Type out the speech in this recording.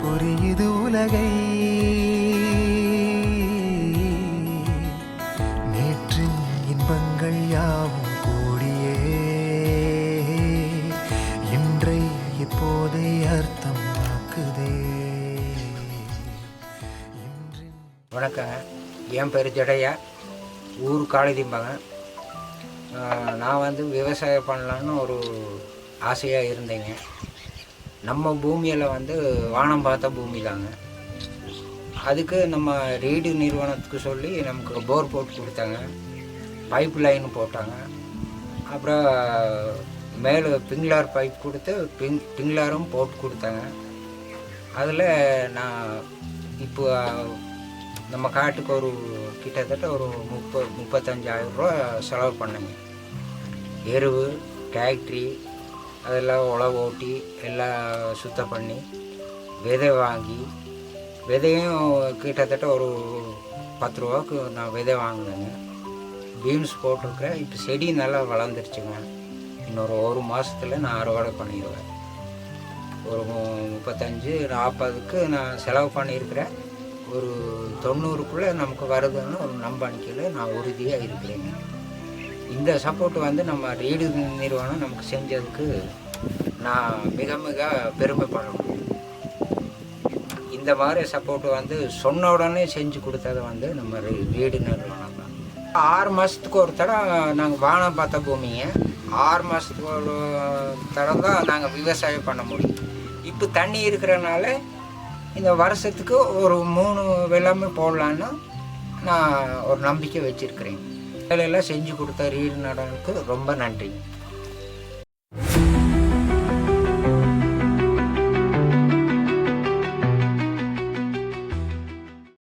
புரியுது உலகை நேற்றின் இன்பங்கள் யாவும் கூடியே இன்றை இப்போதை அர்த்தமாக்குதே. வணக்கங்க, என் பேர் ஜடையா, ஊர் காளிதிம்பாங்க. நான் விவசாயம் பண்ணலான்னு ஒரு ஆசையாக இருந்தேங்க. நம்ம பூமியில் வானம் பார்த்த பூமி தாங்க. அதுக்கு நம்ம ரீடு நிறுவனத்துக்கு சொல்லி நமக்கு போர் போட்டு கொடுத்தாங்க, பைப் லைன் போட்டாங்க. அப்புறம் மேலே பிங்லார் பைப் கொடுத்து பிங்லாரும் போட்டு கொடுத்தாங்க. அதில் நான் இப்போ நம்ம காட்டுக்கு ஒரு கிட்டத்தட்ட ஒரு 35,000 ரூபா செலவு பண்ணேங்க. எருவு, டிராக்டரி அதெல்லாம் உழவு ஓட்டி எல்லாம் சுத்தம் பண்ணி விதை வாங்கி, விதையும் கிட்டத்தட்ட ஒரு 10 ரூபாவுக்கு நான் விதை வாங்கினேங்க. பீன்ஸ் போட்டிருக்கிறேன். இப்போ செடி நல்லா வளர்ந்துருச்சுங்க. இன்னொரு 1 மாதத்தில் நான் அறுவடை பண்ணிடுவேன். ஒரு 35-40க்கு நான் செலவு பண்ணியிருக்கிறேன். ஒரு 90க்குள்ளே நமக்கு வருதுன்னு ஒரு நம்பிக்கையில் நான் உறுதியாக இருக்கிறேங்க. இந்த சப்போர்ட் நம்ம ரீடு நிறுவனம் நமக்கு செஞ்சதுக்கு நான் மிக மிக பெருமைப்படணும். இந்த மாதிரி சப்போர்ட் சொன்ன உடனே செஞ்சு கொடுத்தது நம்ம ரீடு நிறுவனம் தான். 6 மாதத்துக்கு ஒரு தடவை நாங்கள் வானம் பார்த்த பூமிங்க. 6 மாதத்துக்கு ஒரு தடவை தான் நாங்கள் விவசாயம் பண்ண முடியும். இப்போ தண்ணி இருக்கிறனால இந்த வருஷத்துக்கு ஒரு 3 வெள்ளாமை போடலான்னு நான் ஒரு நம்பிக்கை வச்சுருக்கிறேன். வேலையெல்லாம் செஞ்சு கொடுத்த ரீடு நடனுக்கு ரொம்ப நன்றி.